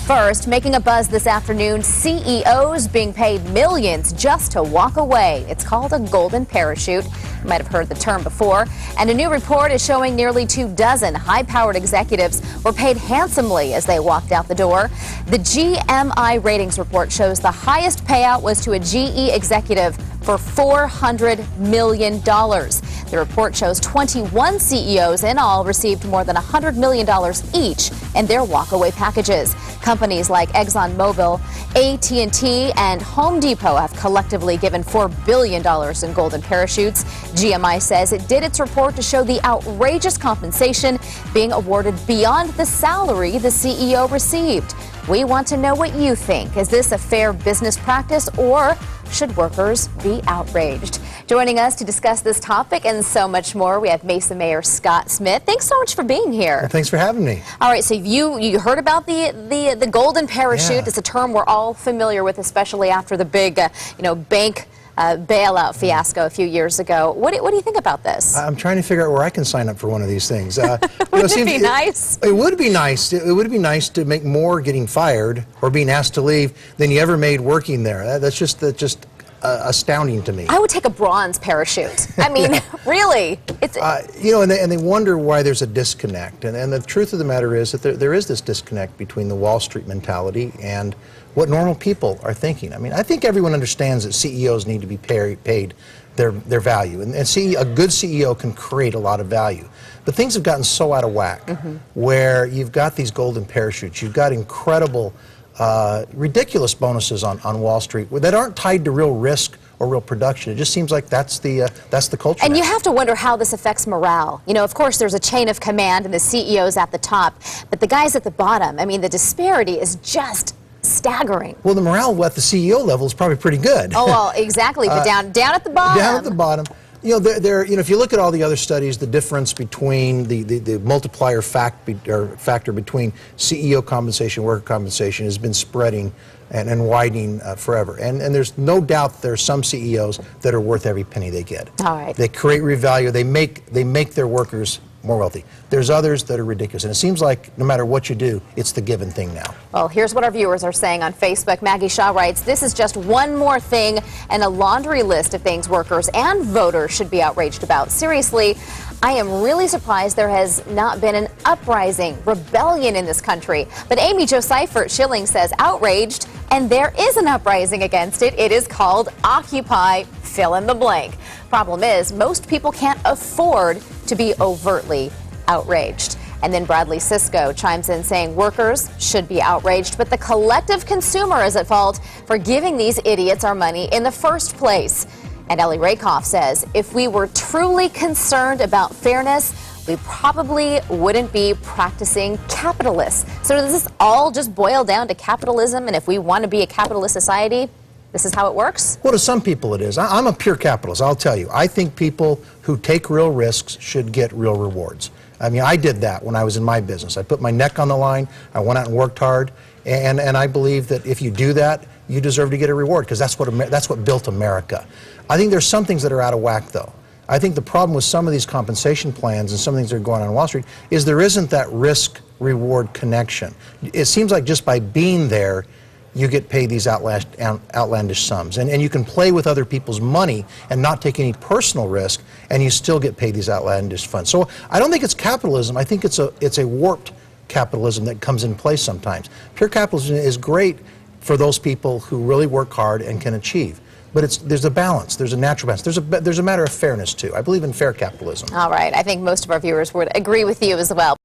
First, making a buzz this afternoon, CEOs being paid millions just to walk away. It's called a golden parachute. You might have heard the term before. And a new report is showing nearly 24 high-powered executives were paid handsomely as they walked out the door. The GMI ratings report shows the highest payout was to a GE executive for $400 million. The report shows 21 CEOs in all received more than $100 million each in their walkaway packages. Companies like ExxonMobil, AT&T, and Home Depot have collectively given $4 billion in golden parachutes. GMI says it did its report to show the outrageous compensation being awarded beyond the salary the CEO received. We want to know what you think. Is this a fair business practice, or should workers be outraged? Joining us to discuss this topic and so much more, we have Mesa Mayor Scott Smith. Thanks so much for being here. Well, thanks for having me. All right, so you heard about the golden parachute. Yeah. It's a term we're all familiar with, especially after the big bank bailout fiasco a few years ago. What do you think about this? I'm trying to figure out where I can sign up for one of these things. Wouldn't it be nice? It would be nice. It would be nice to make more getting fired or being asked to leave than you ever made working there. That's just astounding to me. I would take a bronze parachute. I mean, yeah. Really. It's and they wonder why there's a disconnect. And the truth of the matter is that there is this disconnect between the Wall Street mentality and what normal people are thinking. I mean, I think everyone understands that CEOs need to be paid their value. And a good CEO can create a lot of value. But things have gotten so out of whack where you've got these golden parachutes. You've got incredible ridiculous bonuses on Wall Street that aren't tied to real risk or real production. It just seems like that's the culture. And now. You have to wonder how this affects morale. Of course, there's a chain of command and the CEOs at the top, but the guys at the bottom, I mean, the disparity is just staggering. Well, the morale at the CEO level is probably pretty good. Oh, well, exactly, but down at the bottom. Down at the bottom. If you look at all the other studies, the difference between the multiplier factor between CEO compensation, worker compensation has been spreading and widening forever. And there's no doubt there are some CEOs that are worth every penny they get. All right. They create real value. They make their workers more wealthy. There's others that are ridiculous, and it seems like no matter what you do, it's the given thing now. Well, here's what our viewers are saying on Facebook. Maggie Shaw writes, "This is just one more thing and a laundry list of things workers and voters should be outraged about. Seriously, I am really surprised there has not been an uprising, rebellion in this country." But Amy Jo Seifert Schilling says, outraged, and there is an uprising against it. It is called Occupy fill in the blank. Problem is, most people can't afford to be overtly outraged. And then Bradley Cisco chimes in saying workers should be outraged, but the collective consumer is at fault for giving these idiots our money in the first place. And Ellie Rakoff says, if we were truly concerned about fairness, we probably wouldn't be practicing capitalists. So does this all just boil down to capitalism? And if we want to be a capitalist society, this is how it works? Well, to some people it is. I'm a pure capitalist, I'll tell you. I think people who take real risks should get real rewards. I mean, I did that when I was in my business. I put my neck on the line, I went out and worked hard, and I believe that if you do that, you deserve to get a reward, because that's what built America. I think there's some things that are out of whack, though. I think the problem with some of these compensation plans and some of the things that are going on Wall Street is there isn't that risk-reward connection. It seems like just by being there, you get paid these outlandish sums. And you can play with other people's money and not take any personal risk, and you still get paid these outlandish funds. So I don't think it's capitalism. I think it's a warped capitalism that comes in place sometimes. Pure capitalism is great for those people who really work hard and can achieve. But there's a balance. There's a natural balance. There's a matter of fairness, too. I believe in fair capitalism. All right. I think most of our viewers would agree with you as well.